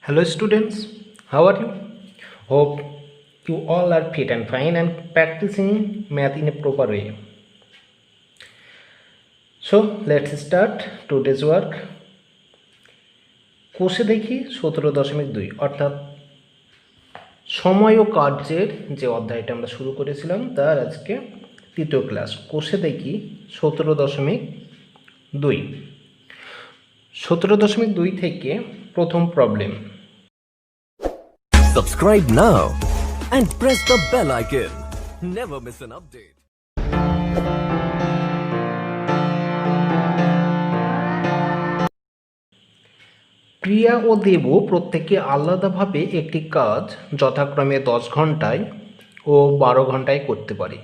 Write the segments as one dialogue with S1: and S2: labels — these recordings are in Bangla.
S1: Hello students, how are you? Hope you all are fit and fine and practicing math in a proper way. So let's start today's work. কোষে দেখি 17.2 অর্থাৎ সময় ও কার্যের যে অধ্যায়টা আমরা শুরু করেছিলাম তার আজকে তৃতীয় ক্লাস। কোষে দেখি 17.2 17.2 থেকে প্রথম problem.
S2: Subscribe now and press the bell icon. Never miss an update.
S1: প্রিয়া ও দেবু প্রত্যেকে আলাদাভাবে একটি কাজ যথাক্রমে 10 ঘন্টায় ও 12 ঘন্টায় করতে পারে।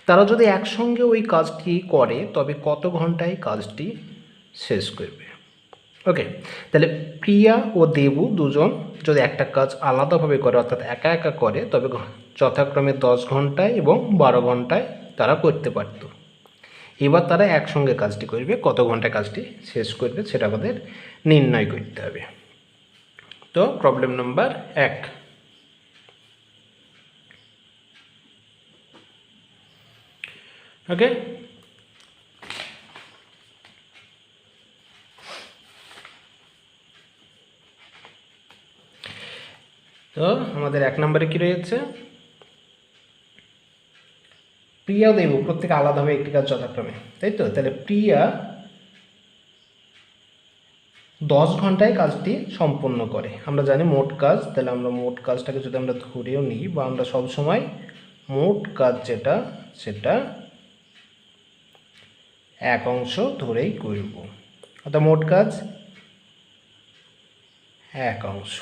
S1: তারা যদি একসঙ্গে ওই কাজটি করে তবে কত ঘন্টায় কাজটি শেষ করবে? ওকে, তাহলে প্রিয়া ও দেবু দুজন যদি একটা কাজ আলাদাভাবে করে অর্থাৎ একা একা করে তবে যথাক্রমে 10 ঘন্টায় এবং 12 ঘন্টায় তারা করতে পারত। এবার তারা একসঙ্গে কাজটি করবে, কত ঘন্টায় কাজটি শেষ করবে সেটা আমাদের নির্ণয় করতে হবে। তো প্রবলেম নাম্বার 1। ওকে, তো আমাদের 1 নম্বরে কি রয়েছে? প্রিয়া দেব প্রত্যেকে আলাদাভাবে একটি কাজ যথাক্রমে, তাই তো? তাহলে প্রিয়া 10 ঘন্টায় কাজটি সম্পন্ন করে। আমরা জানি মোট কাজ, তাহলে আমরা মোট কাজটাকে যদি আমরা ধরেও নিই বা আমরা সবসময় মোট কাজ যেটা সেটা এক অংশ ধরেই করব, অর্থাৎ মোট কাজ এক অংশ।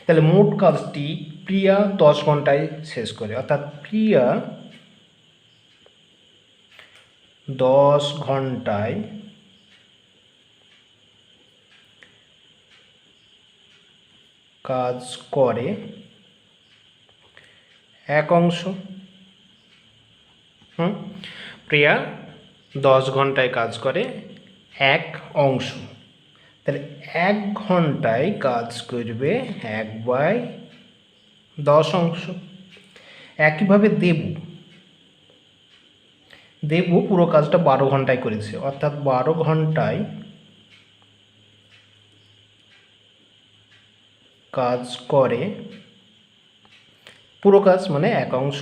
S1: তাহলে মোট কাজটি প্রিয়া 10 ঘন্টায় শেষ করে, অর্থাৎ প্রিয়া 10 ঘন্টায় কাজ করে এক অংশ। প্রিয়া 10 ঘন্টায় কাজ করে এক অংশ, তাহলে 1 ঘন্টায় কাজ করবে 1/10 অংশ। একইভাবে দেবু পুরো কাজটা 12 ঘন্টায় করেছে, অর্থাৎ 12 ঘন্টায় কাজ করে পুরো কাজ মানে এক অংশ,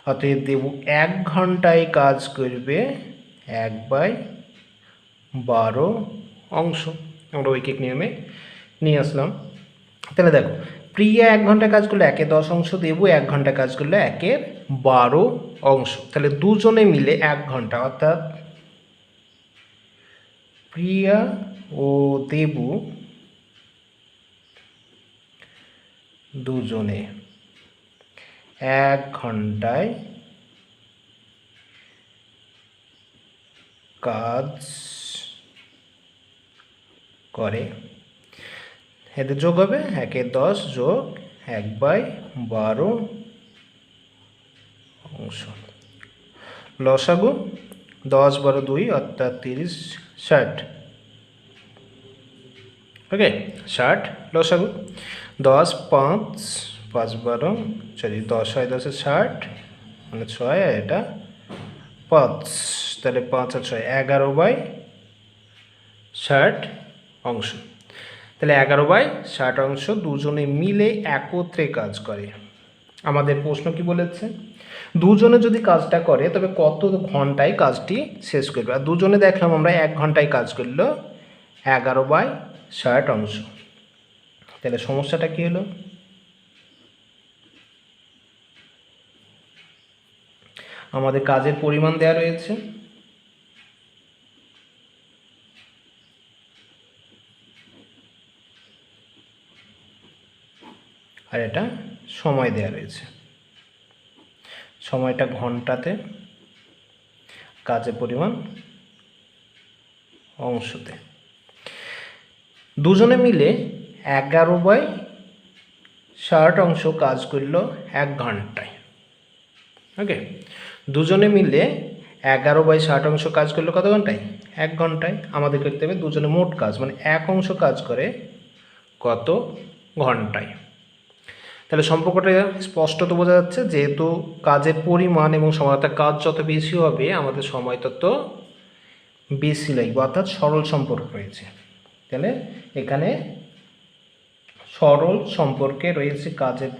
S1: অতএব দেবু 1 ঘন্টায় কাজ করবে 1/12 অংশ। আমরা ঐকিক নিয়মে নিয়ে আসলাম। তাহলে দেখো, প্রিয়া 1 ঘন্টায় কাজ করলে 1/10 অংশ, দেবু 1 ঘন্টায় কাজ করলে 1/12 অংশ। তাহলে দুজনে মিলে 1 ঘন্টা, অর্থাৎ প্রিয়া ও দেবু দুজনে 1 ঘন্টায় কাজ করে। এদের যোগ হবে 1/10 যোগ 1/12 অংশ। লসাগু 10 12 2 অর্থাৎ 30 60। ওকে, 60 লসাগু। 10 5 5 12 সরি 10 হয় 10 60 মানে 6 আর এটা 5, তাহলে 5 আর 6 11/60 অংশ। তাহলে 11/60 অংশ দুজনে মিলে একত্রে কাজ করে। আমাদের প্রশ্ন কি বলেছে? দুজনে যদি কাজটা করে তবে কত ঘন্টায় কাজটি শেষ করবে? আর দুজনে দেখলাম আমরা 1 ঘন্টায় কাজ করলো 11/60 অংশ। তাহলে সমস্যাটা কি হলো? আমাদের কাজের পরিমাণ দেওয়া রয়েছে, আর এটা সময় দেওয়া রয়েছে। সময়টা ঘন্টাতে, কাজের পরিমাণ অংশতে। দুজনে মিলে 11/60 অংশ কাজ করলো 1 ঘন্টায়। ওকে, দুজনে মিলে 11/60 অংশ কাজ করলো কত ঘন্টায়? 1 ঘন্টায়। আমাদের করতে হবে দুজনে মোট কাজ, মানে এক অংশ কাজ করে কত ঘন্টায়। তাহলে সম্পর্কটা স্পষ্টত বোঝা যাচ্ছে, যেহেতু কাজের পরিমাণ এবং সময় অর্থাৎ কাজ যত বেশি হবে আমাদের সময় তত বেশি লাগবে, অর্থাৎ সরল সম্পর্ক রয়েছে। তাহলে এখানে সরল সম্পর্কে রয়েছে কাজের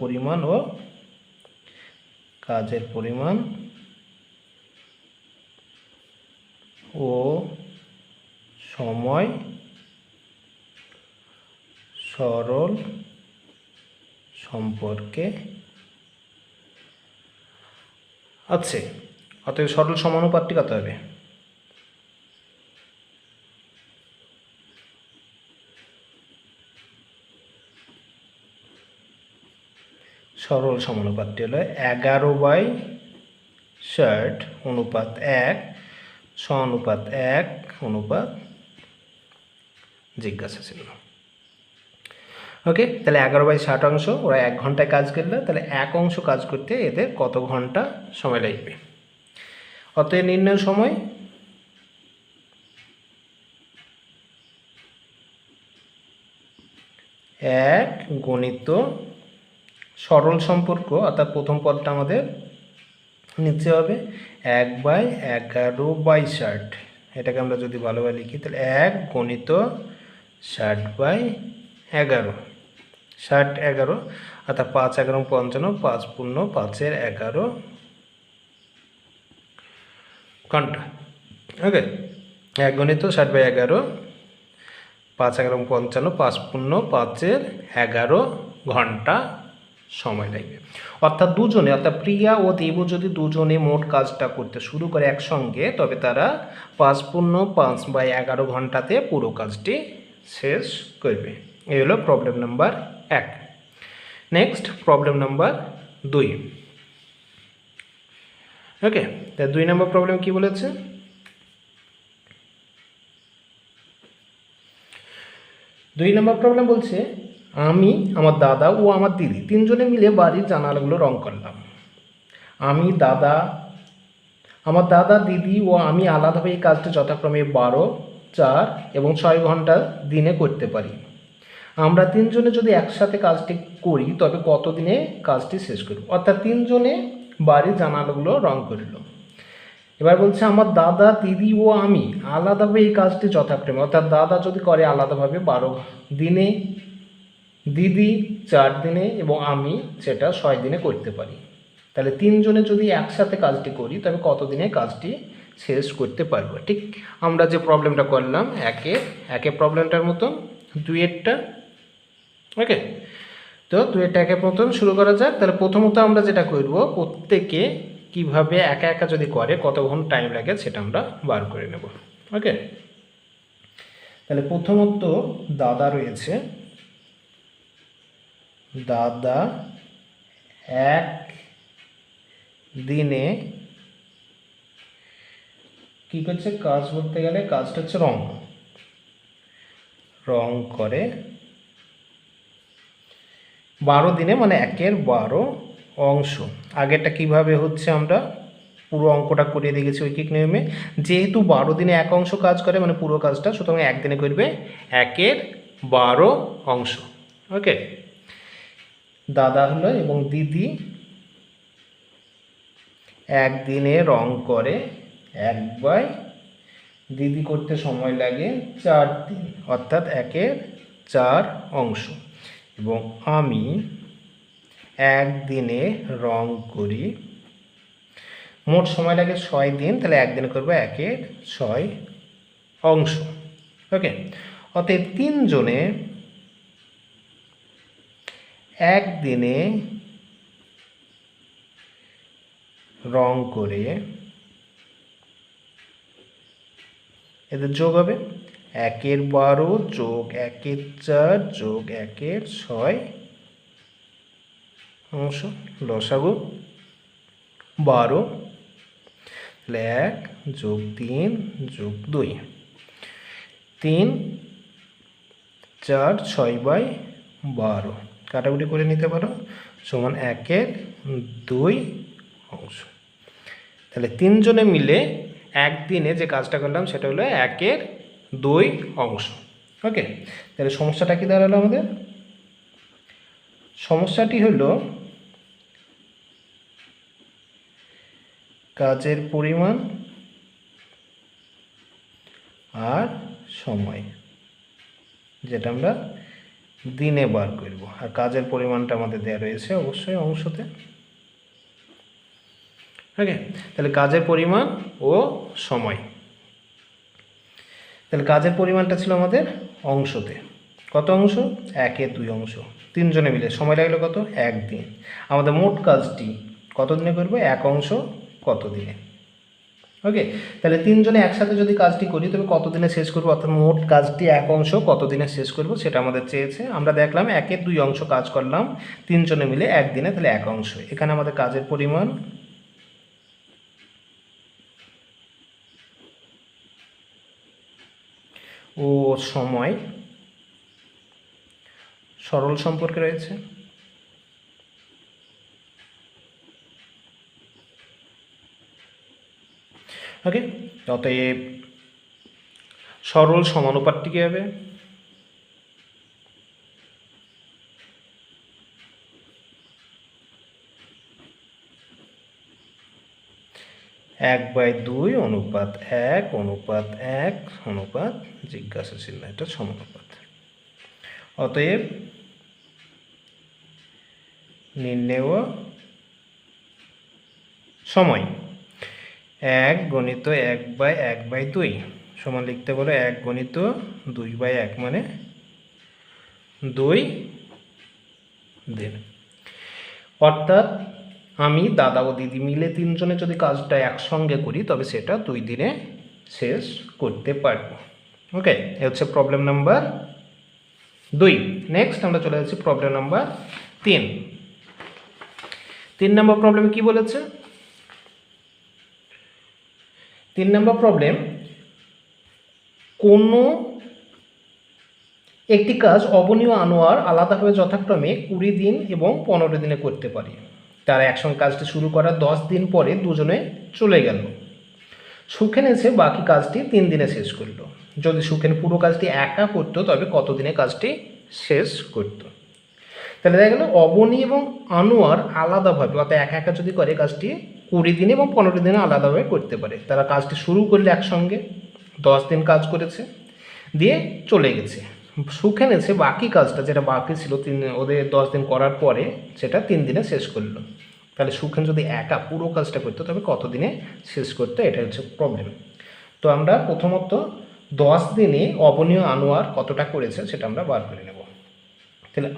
S1: পরিমাণ ও সময় সরল সম্পর্কে আছে। অতএব সরল সমানুপাতটি কত হবে? সরল সমানুপাতটি হলো 11/60 অনুপাত 1 সমানুপাত 1 অনুপাত জিজ্ঞাসা চিহ্ন। ওকে, তাহলে 11/60 অংশ, ওরা 1 ঘন্টায় কাজ করলে তাহলে 1 অংশ কাজ করতে এদের কত ঘন্টা সময় লাগবে? অতএব নির্ণয় সময় এক গণিত সরল সম্পর্ক, অর্থাৎ প্রথম পদটা আমাদের নিচে হবে 1/11/60। এটাকে আমরা যদি ভালোভাবে লিখি তাহলে 1 গণিত 60/11, 60/11 অর্থাৎ 5×11 = 55, 5 পূর্ণ 5-এর 11 ঘন্টা। ওকে, 1 গণিত 60/11, 5×11 = 55, 5 পূর্ণ 5-এর 11 ঘন্টা সময় লাগবে। অর্থাৎ দুজনে, অর্থাৎ প্রিয়া ও দেবু যদি দুজনে মোট কাজটা করতে শুরু করে একসঙ্গে, তবে তারা 5 পূর্ণ 5/11 ঘন্টাতে পুরো কাজটি শেষ করবে। এই হলো problem number 1। Next problem number 2। ওকে, তা 2 নম্বর প্রবলেম কি বলেছে? দুই নম্বর প্রবলেম বলছে, আমি, আমার দাদা ও আমার দিদি তিনজনে মিলে বাড়ির জানালাগুলো রং করলাম। আমার দাদা, দিদি ও আমি আলাদাভাবে এই কাজটি যথাক্রমে 12, 4 এবং 6 ঘন্টা দিনে করতে পারি। আমরা তিনজনে যদি একসাথে কাজটি করি তবে কত দিনে কাজটি শেষ করব? অর্থাৎ তিনজনে বাড়ির জানালাগুলো রং করল। এবার বলছে আমার দাদা, দিদি ও আমি আলাদাভাবে এই কাজটি যথাক্রমে, অর্থাৎ দাদা যদি করে আলাদাভাবে 12 দিনে, দিদি 4 দিনে এবং আমি সেটা 6 দিনে করতে পারি। তাহলে তিনজনে যদি একসাথে কাজটি করি তবে কত দিনে কাজটি শেষ করতে পারবো? ঠিক আমরা যে প্রবলেমটা করলাম একে প্রবলেমটার মতন 2-এরটা। ওকে, তো 2-এরটা একের মতন শুরু করা যাক। তাহলে প্রথমত আমরা যেটা করব, প্রত্যেকে কিভাবে একা একা যদি করে কত ঘন্টা টাইম লাগে সেটা আমরা বার করে নেব। ওকে, তাহলে প্রথমত দাদা রয়েছে, দাদা 1 দিনে কি করছে? কাজ বলতে গেলে কাজটা হচ্ছে রং করে 12 দিনে, মানে 1/12 অংশ। আগেরটা কিভাবে হচ্ছে আমরা পুরো অঙ্কটা করিয়ে দেখেছি ঐকিক নিয়মে। যেহেতু 12 দিনে 1 অংশ কাজ করে মানে পুরো কাজটা, সুতরাং 1 দিনে করবে 1/12 অংশ। ওকে, দাদা হলো এবং দিদি 1 দিনে রং করে 1/, দিদি করতে সময় লাগে 4 দিন, অর্থাৎ 1/4 অংশ, এবং আমি 1 দিনে রং করি, মোট সময় লাগে 6 দিন, তাহলে 1 দিনে করবো 1/6 অংশ। ওকে, অতএব তিনজনে 1 দিনে রং করে, এদের যোগ হবে 1/12 যোগ 1/4 যোগ 1/6 অংশ, লসাগু 12, তাহলে 1 যোগ 3 যোগ 2, 3, 4, 6/12 কাটাকুটি করে নিতে পারো, সমান 1/2 অংশ। তাহলে তিনজনে মিলে একদিনে যে কাজটা করলাম সেটা হলো 1/2 অংশ। ওকে, তাহলে সমস্যাটা কি দাঁড়ালো আমাদের? সমস্যাটি হলো কাজের পরিমাণ আর সময়, যেটা আমরা দিনে বার করব। আর কাজের পরিমাণটা আমাদের দেওয়া রয়েছে অবশ্যই অংশতে। ওকে, তাহলে কাজের পরিমাণ ও সময়। তাহলে কাজের পরিমাণটা ছিল আমাদের অংশতে, কত অংশ? 1/2 অংশ, তিনজনে মিলে। সময় লাগলো কত? 1 দিন। আমাদের মোট কাজটি কত দিনে করবো? 1 অংশ কত দিনে। ওকে, তাহলে তিনজনে একসাথে যদি কাজটি করি তবে কত দিনে শেষ করবো, অর্থাৎ মোট কাজটি 1 অংশ কত দিনে শেষ করব সেটা আমাদের চেয়েছে। আমরা দেখলাম 1/2 অংশ কাজ করলাম তিনজনে মিলে 1 দিনে, তাহলে 1 অংশ। এখানে আমাদের কাজের পরিমাণ ও সময় সরল সম্পর্কে রয়েছে। ওকে, অতএব সরল সমানুপাতটি কী হবে? এক বাই 2 অনুপাত 1 অনুপাত 1 অনুপাত জিজ্ঞাসা চিহ্ন, এটা সমানুপাত। অতএব নির্ণেয় সময় 1 গণিত 1/2 সমান লিখতে পারো 1 গণিত 2/1 মানে 2 দিন। অর্থাৎ আমি, দাদা ও দিদি মিলে তিনজনে যদি কাজটা একসঙ্গে করি তবে সেটা 2 দিনে শেষ করতে পারব। ওকে, এ হচ্ছে প্রবলেম নাম্বার 2। নেক্সট আমরা চলে যাচ্ছি প্রবলেম নাম্বার 3। 3 নম্বর প্রবলেমে কি বলেছে? 3 নম্বর প্রবলেম, কোনো একটি কাজ অবনী ও আনোয়ার আলাদাভাবে যথাক্রমে 20 দিন এবং 15 দিনে করতে পারে। তারা একসঙ্গে কাজটি শুরু করার 10 দিন পরে দুজনে চলে গেল। সুখেন এসে বাকি কাজটি 3 দিনে শেষ করলো। যদি সুখেন পুরো কাজটি একা করতো তবে কত দিনে কাজটি শেষ করত? তাহলে দেখা গেল অবনী এবং আনোয়ার আলাদাভাবে, অর্থাৎ একা একা যদি করে কাজটি 20 দিনে এবং 15 দিনে আলাদাভাবে করতে পারে। তারা কাজটি শুরু করলে একসঙ্গে 10 দিন কাজ করেছে, দিয়ে চলে গেছে। সুখেন এসে বাকি কাজটা, যেটা বাকি ছিল ওদের 10 দিন করার পরে, সেটা 3 দিনে শেষ করলো। তাহলে সুখেন যদি একা পুরো কাজটা করতো তবে কত দিনে শেষ করতো? এটা হচ্ছে প্রবলেম। তো আমরা প্রথমত 10 দিনে অবনী ও আনোয়ার কতটা করেছে সেটা আমরা বার করে নেব। তাহলে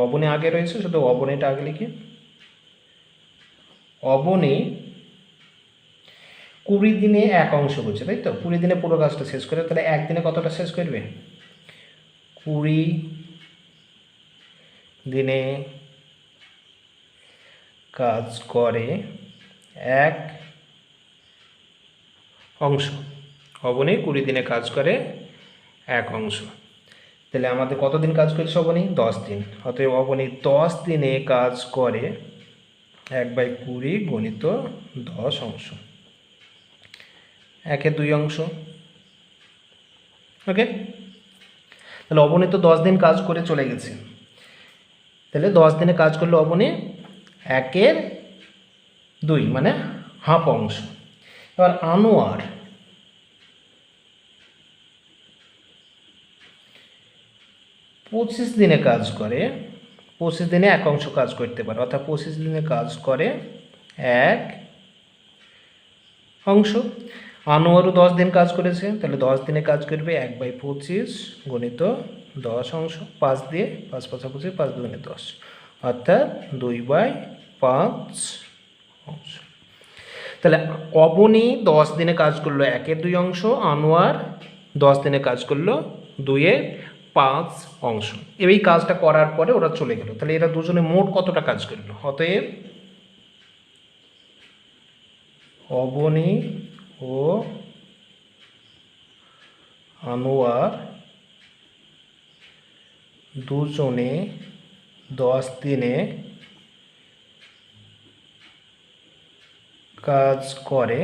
S1: অবনী আগে রয়েছে, শুধু অবনীটা আগে লিখি। অবনী 20 দিনে 1 অংশ করছে, তাই তো? 20 দিনে পুরো কাজটা শেষ করে, তাহলে একদিনে কতটা শেষ করবে? 20 দিনে কাজ করে 1 অংশ। অবনী 20 দিনে কাজ করে 1 অংশ। তাহলে আমাদের কতদিন কাজ করছে অবনী? 10 দিন। অতএব অবনী 10 দিনে কাজ করে 1/20 গণিত 10 অংশ, 1/2 অংশ। ওকে, তাহলে অবনী তো 10 দিন কাজ করে চলে গেছে, তাহলে 10 দিনে কাজ করলে অবনী 1/2 মানে হাফ অংশ। এবার আনোয়ার 25 দিনে কাজ করে, 25 দিনে 1 অংশ কাজ করতে পারে, অর্থাৎ 25 দিনে কাজ করে 1 অংশ। আনোয়ারও 10 দিন কাজ করেছে, তাহলে 10 দিনে কাজ করবে 1/25 গণিত 10 অংশ। 5 দিয়ে 5 পাঁচাপাঁচি 5 দুগুণে 10, অর্থাৎ 2/5 অংশ। তাহলে অবনী 10 দিনে কাজ করলো 1/2 অংশ, আনোয়ার 10 দিনে কাজ করলো 2/5 অংশ। এই কাজটা করার পরে ওরা চলে গেল, তাহলে এরা দুজনে মোট কতটা কাজ করলো? অতএব অবনী ও আনোয়ার দুজনে 10 দিনে কাজ করে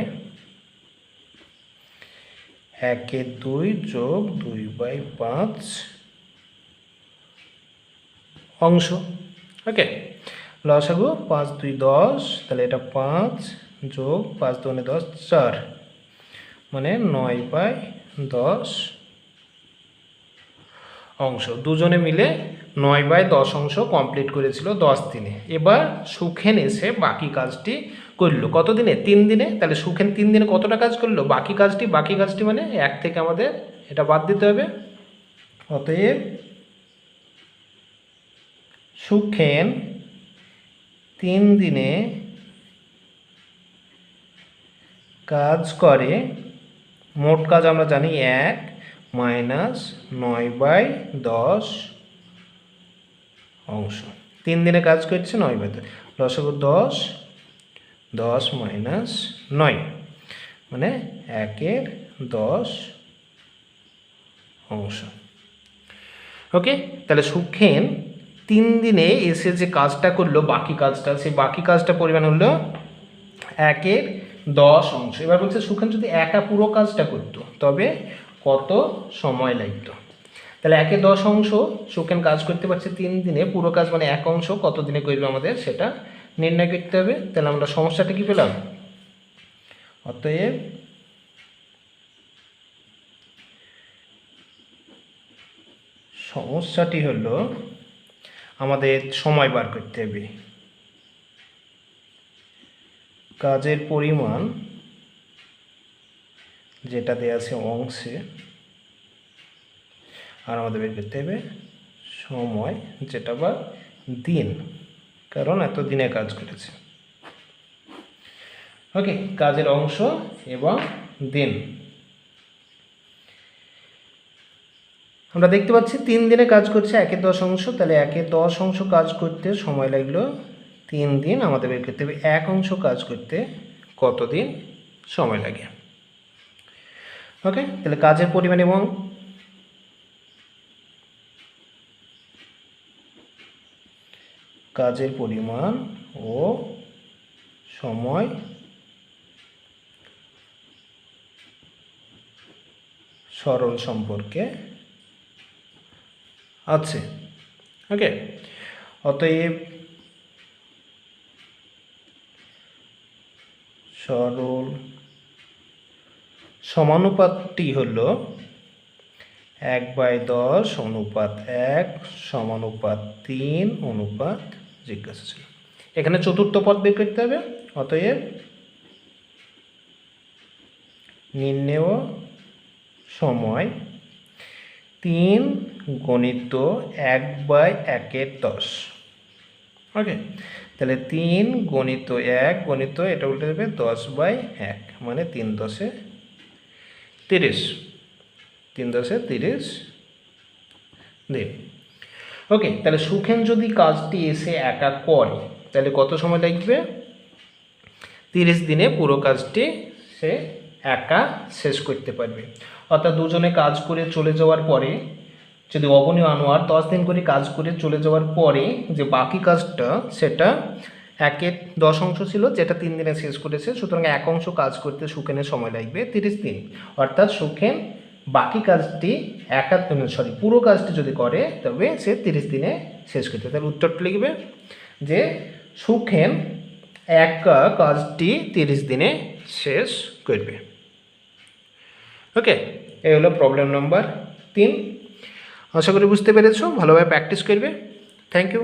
S1: 1/2 যোগ 2/5 অংশ। ওকে, লসাগু 5 2 10, তাহলে এটা 5 যোগ 5 2 10 4, মানে 9/10 অংশ। দুজনে মিলে 9/10 অংশ কমপ্লিট করেছিল 10 দিনে। এবার সুখেন এসে বাকি কাজটি করলো কত দিনে? 3 দিনে। তাহলে সুখেন 3 দিনে কতটা কাজ করলো? বাকি কাজটি মানে 1 থেকে আমাদের এটা বাদ দিতে হবে। অতএব সুখেন 3 দিনে কাজ করে, মোট কাজ আমরা জানি 1 মাইনাস 9/10 অংশ। 3 দিনে কাজ করছে 9/10, লসাগু 10 10 মাইনাস 9, মানে 1/10 অংশ। ওকে, তাহলে সুখেন 3 দিনে এসে যে কাজটা করলো, বাকি কাজটা, সেই বাকি কাজটা পরিমাণ হলো 1/10 অংশ। এবার বলছে সুখেন যদি একা পুরো কাজটা করতো তবে কত সময় লাগতো? তাহলে 1/10 অংশ সুখেন কাজ করতে পারছে 3 দিনে, পুরো কাজ মানে 1 অংশ কত দিনে করবে আমাদের সেটা নির্ণয় করতে হবে। তাহলে আমরা সমস্যাটা কি পেলাম? অতএব সমস্যাটি হলো আমাদের সময় বার করতে হবে। কাজের পরিমাণ যেটা দেওয়া আছে অংশে, আর আমাদের বের করতে হবে সময়, যেটা বা দিন, কারণ এত দিনে কাজ করেছে। ওকে, কাজের অংশ এবং দিন আমরা দেখতে পাচ্ছি 3 দিনে কাজ করছে 1/10 অংশ। তাহলে 1/10 অংশ কাজ করতে সময় লাগলো 3 দিন। আমাদের বের করতে হবে 1 অংশ কাজ করতে কত দিন সময় লাগে। ওকে, তাহলে কাজের পরিমাণ এবং কাজের পরিমাণ ও সময় সরল সম্পর্কে আছে। ওকে, অতএব সরল সমানুপাতটি হলো 1/10 অনুপাত 1 সমানুপাত 3 অনুপাত জিজ্ঞাসা ছিল। এখানে চতুর্থ পদ বের করতে হবে। অতএব নির্ণেয় সময় 3 গণিত 1/1/10। ওকে, তাহলে 3 গণিত 1 গণিত এটা উল্টে দেবে 10/1, মানে 3 10 30, 3 10 30 দিন। ওকে, তাহলে সুখেন যদি কাজটি এসে একা করে তাহলে কত সময় লাগবে? 30 দিনে পুরো কাজটি সে একা শেষ করতে পারবে। অর্থাৎ দুজনে কাজ করে চলে যাওয়ার পরে, যদি অবনী আনোয়ার 10 দিন করে কাজ করে চলে যাওয়ার পরে যে বাকি কাজটা সেটা 1/10 অংশ ছিল, যেটা 3 দিনে শেষ করেছে। সুতরাং 1 অংশ কাজ করতে সুখেনের সময় লাগবে 30 দিন। অর্থাৎ সুখেন বাকি কাজটি পুরো কাজটি যদি করে তবে সে 30 দিনে শেষ করতে। তাহলে উত্তরটা লিখবে যে সুখেন একা কাজটি 30 দিনে শেষ করবে। ওকে, এই হলো প্রবলেম নাম্বার 3। আশা করি বুঝতে পেরেছো, ভালোভাবে প্র্যাকটিস করবে। Thank you.